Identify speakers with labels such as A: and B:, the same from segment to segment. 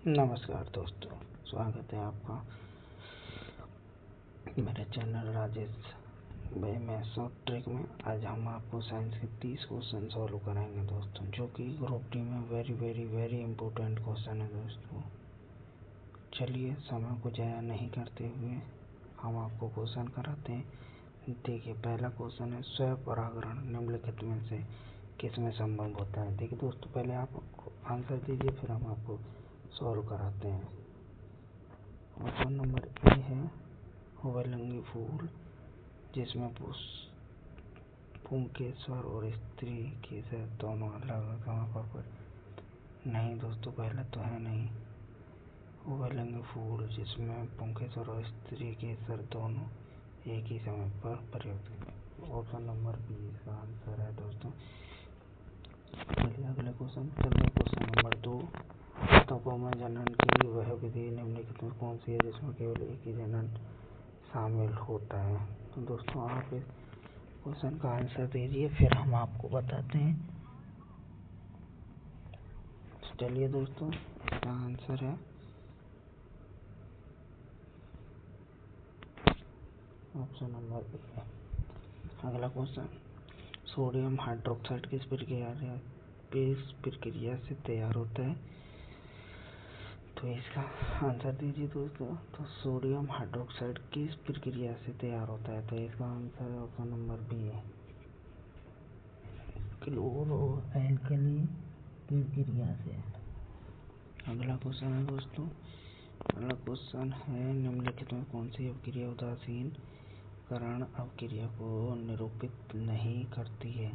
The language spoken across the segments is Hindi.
A: नमस्कार दोस्तों, स्वागत है आपका मेरे चैनल राजेश भाई में शॉर्ट ट्रिक में। आज हम आपको साइंस के 30 क्वेश्चन सॉल्व कराएंगे दोस्तों, जो कि ग्रुप डी में वेरी इम्पोर्टेंट क्वेश्चन है दोस्तों। चलिए समय को ज़ाया नहीं करते हुए हम आपको क्वेश्चन कराते हैं। देखिए, पहला क्वेश्चन है, स्व परागण निम्नलिखित में से किसमें संभव होता है। देखिए दोस्तों, पहले आप आंसर दीजिए, फिर हम आपको सॉल्व कराते हैं। ऑप्शन नंबर ए है उभयलिंगी फूल, जिसमें पुंकेसर और स्त्री केसर दोनों अलग पर नहीं दोस्तों, पहले तो है नहीं। उभयलिंगी फूल जिसमें पुंकेसर और स्त्री केसर दोनों एक ही समय पर प्रयुक्त। ऑप्शन नंबर बी इसका आंसर है दोस्तों। चलिए अगले क्वेश्चन चलिए। क्वेश्चन नंबर 2, पुस्तकों में जनन की वह विधि निम्नलिखित में कौन सी है जिसमें केवल एक ही जनन शामिल होता है। तो दोस्तों आप इस क्वेश्चन का आंसर दीजिए, फिर हम आपको बताते हैं। चलिए दोस्तों, इसका आंसर है ऑप्शन नंबर ए। अगला क्वेश्चन, सोडियम हाइड्रोक्साइड किस प्रक्रिया से तैयार होता है। तो इसका आंसर दीजिए दोस्तों। तो सोडियम हाइड्रोक्साइड किस प्रक्रिया से तैयार होता है। तो इसका आंसर है ऑप्शन नंबर बी है, क्लोरोएल्कली प्रक्रिया से। अगला क्वेश्चन है दोस्तों, अगला क्वेश्चन है, निम्नलिखित में कौन सी अपक्रिया उदासीन करण अपक्रिया को निरूपित नहीं करती है।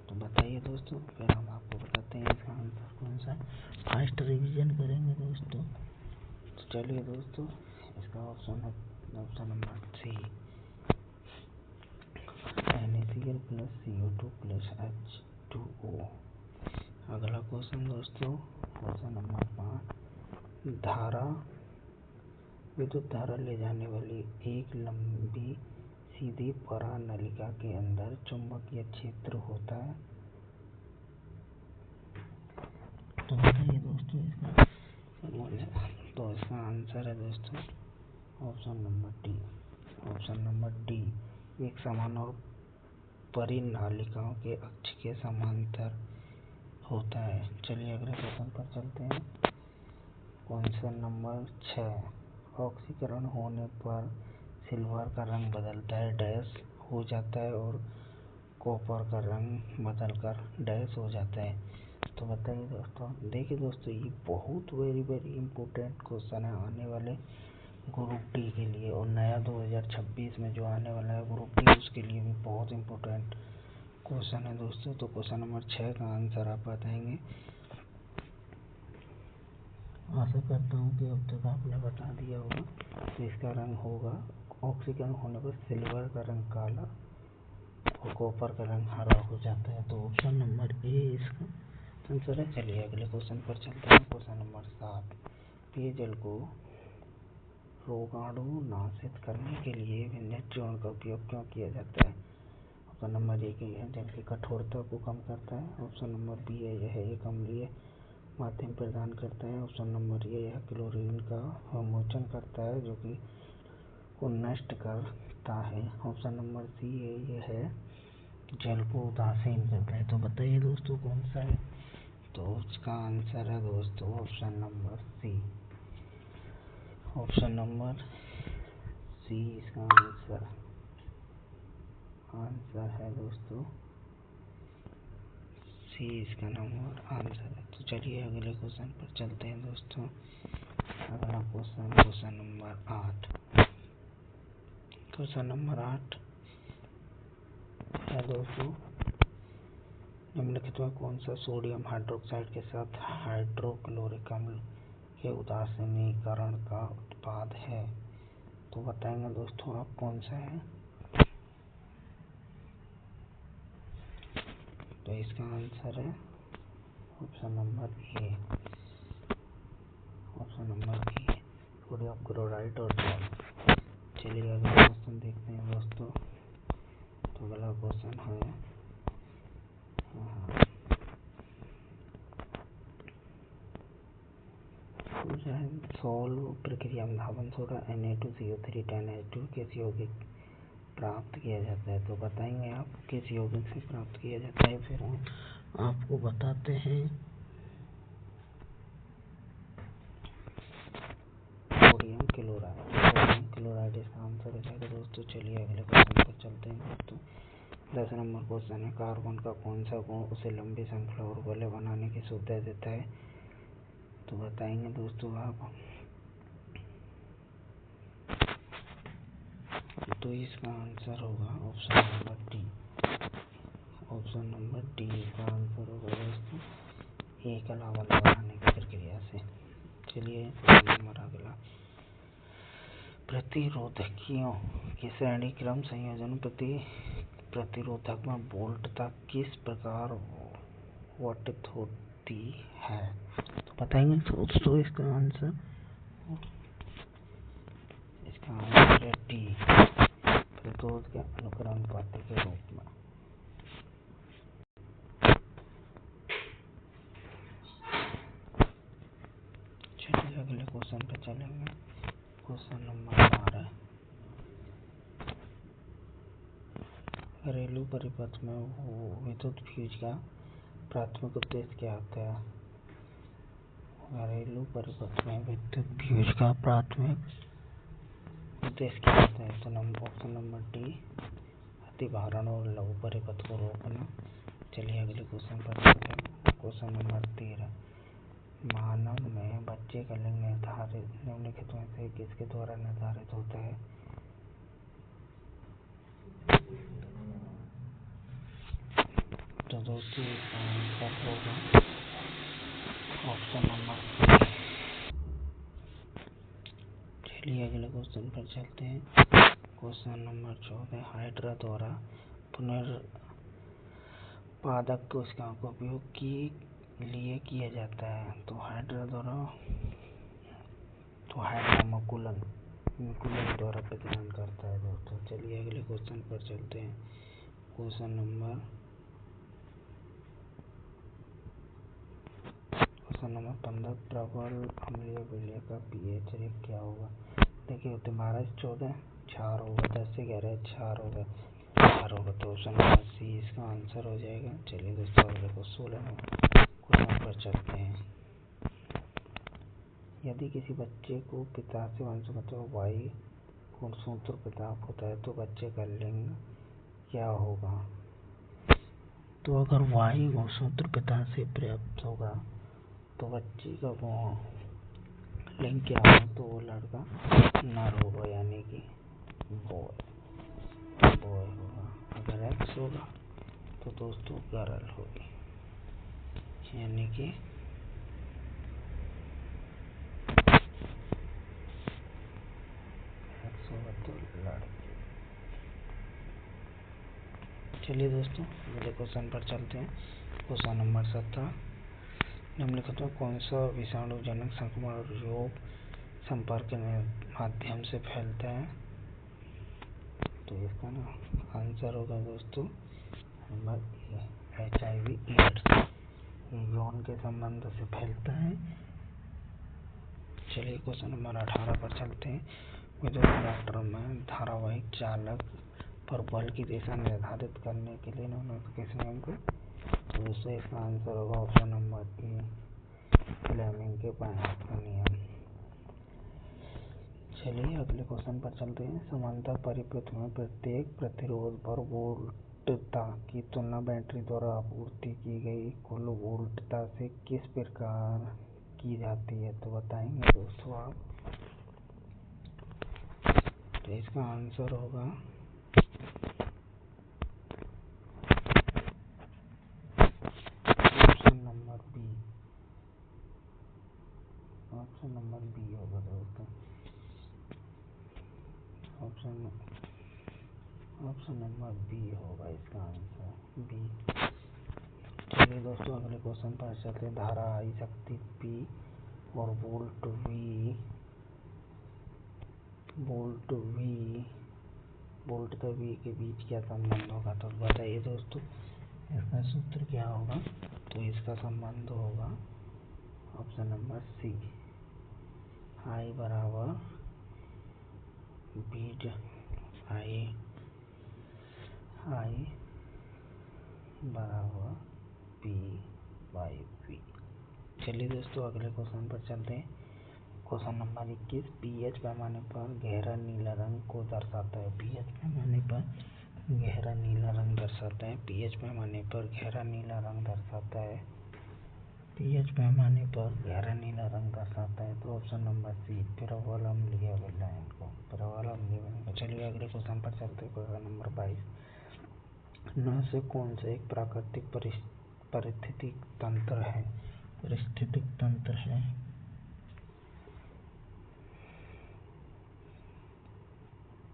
A: तो बताइए दोस्तों, फिर हम आपको बताते हैं इसका आंसर कौन सा है। फास्ट रिवीजन करेंगे दोस्तों। तो चलिए दोस्तों, इसका ऑप्शन है ऑप्शन नंबर सी, NaCl + CO2 + H2O। अगला क्वेश्चन दोस्तों, क्वेश्चन नंबर 5, विद्युत धारा ले जाने वाली एक लंबी सीधी परानलिका के अंदर चुंबकीय क्षेत्र होता है। तो बताइए दोस्तों इसका। तो इसका आंसर है दोस्तों option number D. Option number D, एक समान और परिनालिकाओं के अक्ष के समांतर होता है। चलिए अगले क्वेश्चन पर चलते हैं। क्वेश्चन नंबर 6, ऑक्सीकरण होने पर सिल्वर का रंग बदलता है, डैश हो जाता है, और कॉपर का रंग बदलकर डैश हो जाता है। तो बताइए दोस्तों। देखिए दोस्तों, ये बहुत वेरी इम्पोर्टेंट क्वेश्चन है आने वाले ग्रुप डी के लिए, और नया 2026 में जो आने वाला है ग्रुप डी, उसके लिए भी बहुत इम्पोर्टेंट क्वेश्चन है दोस्तों। तो क्वेश्चन नंबर 6 का आंसर आप बताएंगे। आशा करता हूँ कि अब तक आपने बता दिया होगा। तो इसका रंग होगा, ऑक्सीकरण होने पर सिल्वर का रंग काला और कॉपर का रंग हरा हो जाता है। तो ऑप्शन नंबर ए इसका आंसर है। चलिए अगले क्वेश्चन पर चलते हैं। क्वेश्चन नंबर 7, पेयजल को रोगाणु नाशित करने के लिए विन्यास चूर्ण का उपयोग क्यों किया जाता है। ऑप्शन नंबर ए है, जल की कठोरता को कम करता है। ऑप्शन नंबर बी है, यह एक अम्लीय माध्यम प्रदान करता है। ऑप्शन नंबर ए, यह क्लोरीन का विमोचन करता है, जो कि को नष्ट करता है। ऑप्शन नंबर सी है, यह जल को उदासीन करता है। तो बताइए दोस्तों कौन सा है। तो उसका आंसर है दोस्तों option number C. Option number C इसका आंसर है दोस्तों, सी इसका नंबर आंसर है। तो चलिए अगले क्वेश्चन पर चलते हैं दोस्तों। अगला क्वेश्चन नंबर 8। क्वेश्चन नंबर 8 है दोस्तों, निम्नलिखित में कौन सा सोडियम हाइड्रोक्साइड के साथ हाइड्रोक्लोरिक अम्ल के उदासीनीकरण का उत्पाद है। तो बताएंगे दोस्तों आप कौन सा है। तो इसका आंसर है option number A. Option number A, sodium chloride और जल। चलिए अगला क्वेश्चन देखते हैं दोस्तों। तो अगला क्वेश्चन है, जाए सोल्व प्रक्रिया में धावन सोडा Na2CO3 10H2 किस यौगिक प्राप्त किया जाता है। तो बताएंगे आप किस यौगिक से प्राप्त किया जाता है। फिर हम आपको बताते हैं सोडियम क्लोराइड इसका आंसर हो जाएगा दोस्तों। चलिए अगले क्वेश्चन पर चलते हैं दोस्तों। 10 नंबर क्वेश्चन है, कार्बन का कौन सा गुण उसे लंबी श्रृंखला और गोले बनाने की सुविधा देता है। तो बताएंगे दोस्तों आप। तो इसका आंसर होगा option number D. Option number D का आंसर होगा दोस्तों, एक अलावा बनाने की प्रक्रिया से। चलिए नंबर अगला, प्रतिरोधकियों के श्रेणी क्रम संयोजन प्रतिरोधक में वोल्टता किस प्रकार वर्तित होती है। तो बताएंगे दोस्तों इसका आंसर है डी, प्रतिरोध के अनुक्रमानुपाती के रूप में। चलिए अगले क्वेश्चन पे चलेंगे। क्वेश्चन नंबर 12, घरेलू परिपथ में विद्युत फ्यूज का प्राथमिक उद्देश्य क्या होता है। घरेलू परिपथ में विद्युत फ्यूज का प्राथमिक उद्देश्य क्या होता है। तो ऑप्शन नंबर डी, अतिभारण और लघु परिपथ को रोकना। चलिए अगले क्वेश्चन पर चलते हैं। क्वेश्चन नंबर 13, मानव में बच्चे का लिंग निम्नलिखित में से किसके द्वारा निर्धारित होता है। तो दोस्तों इसका आंसर होगा ऑप्शन नंबर सी। चलिए अगले क्वेश्चन पर चलते हैं। क्वेश्चन नंबर 14, हाइड्रा द्वारा पुनरुत्पादक कोशिकाओं का उपयोग के लिए किया जाता है। तो हाइड्रा मकुलन द्वारा प्रजनन करता है दोस्तों। चलिए अगले क्वेश्चन पर चलते हैं। क्वेश्चन नंबर 15, प्रबल अम्लीय विलय का पीएच रेट क्या होगा। देखिए 12 से 14 क्षार होगा, 10 से 11 क्षार होगा, 4 होगा। तो ऑप्शन नंबर सी इसका आंसर हो जाएगा। चलिए दोस्तों अगले को 16 क्वेश्चन पर चलते हैं। यदि किसी बच्चे को पिता से वंशगत वाई गुणसूत्र प्राप्त होता है तो बच्चे का लिंग क्या होगा। तो अगर वाई गुणसूत्र पिता से प्राप्त होगा तो बच्चे का लिंग क्या होगा। तो वो लड़का नर होगा, यानी कि बॉय होगा। अगर एक्स होगा तो दोस्तों गर्ल होगी, यानी कि तो लड़की। चलिए दोस्तों अगले क्वेश्चन पर चलते हैं। क्वेश्चन नंबर 17, निम्नलिखित में कौन सा विषाणु जनक संक्रमण रोग संपर्क के माध्यम से फैलता है। तो इसका आंसर होगा दोस्तों नंबर ए, HIV एड्स। यौन के संबंध से फैलता है। चलिए क्वेश्चन नंबर 18 पर चलते हैं। विद्युत मोटर में धारावाहिक चालक पर बल की दिशा निर्धारित करने के लिए किस नियम को। तो दोस्तों इसका आंसर होगा ऑप्शन नंबर ए, फ्लेमिंग के पायलट का नियम। चलिए अगले क्वेश्चन पर चलते हैं। समांतर परिपथ में प्रत्येक प्रतिरोध पर वोल्टता की तुलना बैटरी द्वारा आपूर्ति की गई कुल वोल्टता से किस प्रकार की जाती है। तो बताएंगे दोस्तों आप। तो इसका आंसर होगा option number B. Option number B होगा दोस्तों। ऑप्शन नंबर बी होगा इसका आंसर, बी। चलिए दोस्तों अगले क्वेश्चन पर चलते हैं। धारा आई शक्ति P और वोल्ट V के बीच क्या संबंध होगा। तो बताइए दोस्तों इसका सूत्र क्या होगा। तो इसका संबंध होगा ऑप्शन नंबर सी, आई बराबर बी आई बराबर पी बाई पी। चलिए दोस्तों अगले क्वेश्चन पर चलते हैं। क्वेश्चन नंबर 21 पीएच पैमाने पर गहरा नीला रंग को दर्शाता है। पीएच पैमाने पर गहरा नीला रंग दर्शाता है। पीएच पैमाने पर गहरा नीला रंग दर्शाता है। पीएच पैमाने पर गहरा नीला रंग दर्शाता है। तो ऑप्शन नंबर सी प्रबल अम्लीय विलायन को। प्रबल अम्लीय विलायन को। चलिए अगले क्वेश्चन पर चलते हैं। क्वेश्चन नंबर 22 न से कौन सा एक प्राकृतिक पारिस्थितिक तंत्र है। पारिस्थितिक तंत्र है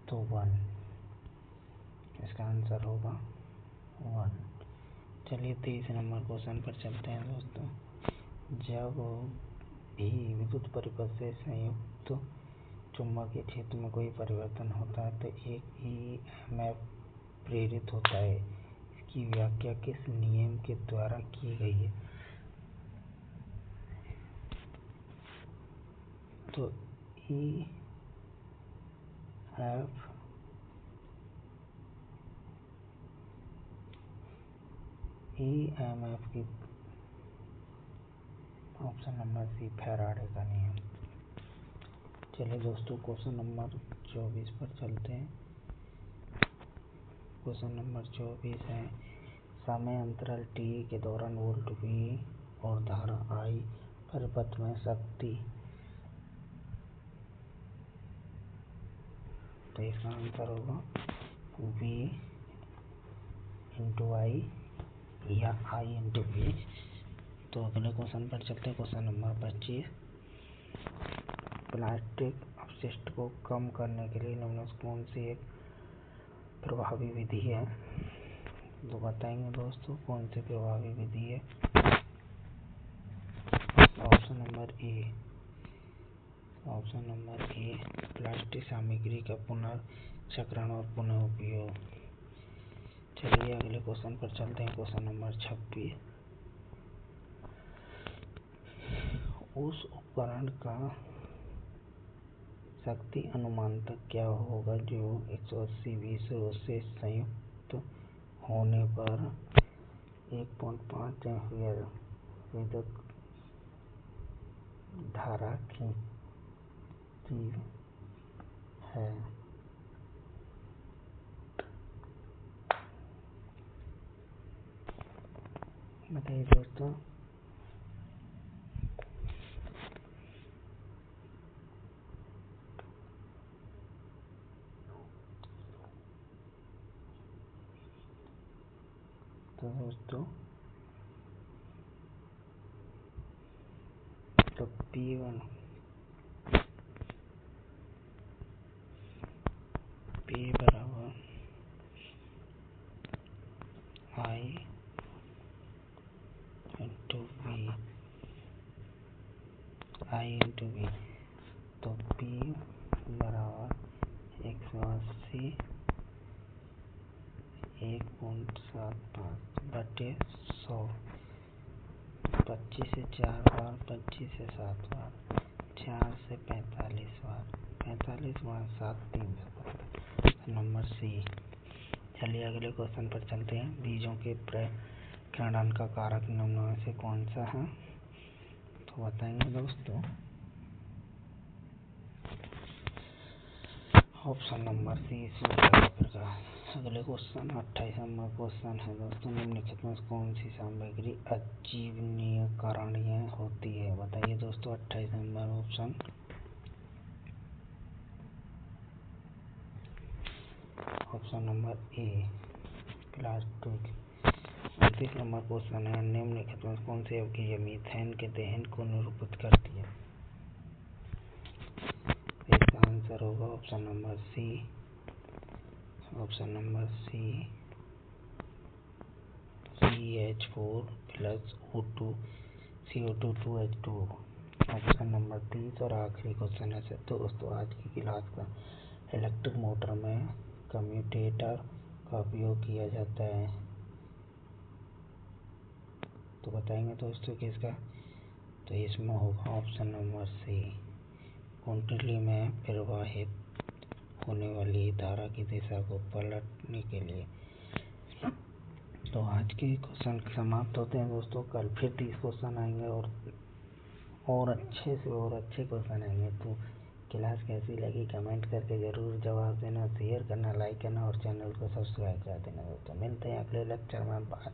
A: तो 1, इसका आंसर होगा 1। चलिए 23 नंबर क्वेश्चन पर चलते हैं दोस्तों। जब भी विद्युत परिपथ से संयुक्त चुंबकीय क्षेत्र में कोई परिवर्तन होता है तो एक ईएमएफ प्रेरित होता है। इसकी व्याख्या किस नियम के द्वारा की गई है। तो ईएमएफ की ऑप्शन नंबर सी फैराडे का नियम। चलिए दोस्तों क्वेश्चन नंबर 24 पर चलते हैं। क्वेश्चन नंबर 24 है समय अंतराल T के दौरान वोल्ट V और धारा I परिपथ में शक्ति। तो इसका आंसर होगा V इंटू आई या I इंटू V। तो अगले क्वेश्चन पर चलते हैं। क्वेश्चन नंबर 25 प्लास्टिक अपशिष्ट को कम करने के लिए निम्न कौन सी एक प्रभावी विधि है। तो बताएंगे दोस्तों कौन सी प्रभावी विधि है। ऑप्शन नंबर ए प्लास्टिक सामग्री का पुनर्चक्रण और पुनः उपयोग। चलिए अगले क्वेश्चन पर चलते हैं। क्वेश्चन नंबर 26 उस उपकरण का शक्ति अनुमानतक क्या होगा जो 180 V से संयुक्त होने पर 1.5 एम्पीयर विद्युत धारा खींचती है। बताइए दोस्तों। तो दोस्तों तो P बराबर I इंटू V। तो P बराबर 180 1.75 बटे 100। 25 से 4 बार 25 से 7 बार 4 से 45 बार 45 बार 7 300 नंबर सी। चलिए अगले क्वेश्चन पर चलते हैं। बीजों के प्रकीर्णन का कारक निम्न में से कौन सा है। तो बताएंगे दोस्तों। ऑप्शन नंबर सी सूर्य प्रकाश। अगले क्वेश्चन 28 नंबर क्वेश्चन है दोस्तों। निम्नलिखित में कौन सी सामग्री अजीवनीकरणीय होती है। बताइए दोस्तों 28 number option. Option number A plastic. 29 number question है निम्नलिखित में कौन सी अवक्रिया मीथेन के दहन को निरूपित करती है। इसका आंसर होगा option number C. Option number C CH4 plus CO2 2H2। Option number 30 और आखिरी क्वेश्चन है दोस्तों आज की क्लास का। इलेक्ट्रिक मोटर में कम्यूटेटर का उपयोग किया जाता है। तो बताएंगे दोस्तों किसका। तो इसमें होगा ऑप्शन नंबर सी कुंडली में प्रवाहित होने वाली धारा की दिशा को पलटने के लिए। तो आज के क्वेश्चन समाप्त होते हैं दोस्तों। कल फिर 30 क्वेश्चन आएंगे और अच्छे से और अच्छे क्वेश्चन आएंगे। तो क्लास कैसी लगी कमेंट करके ज़रूर जवाब देना, शेयर करना, लाइक करना और चैनल को सब्सक्राइब कर देना दोस्तों। मिलते हैं अगले लेक्चर में। बाय।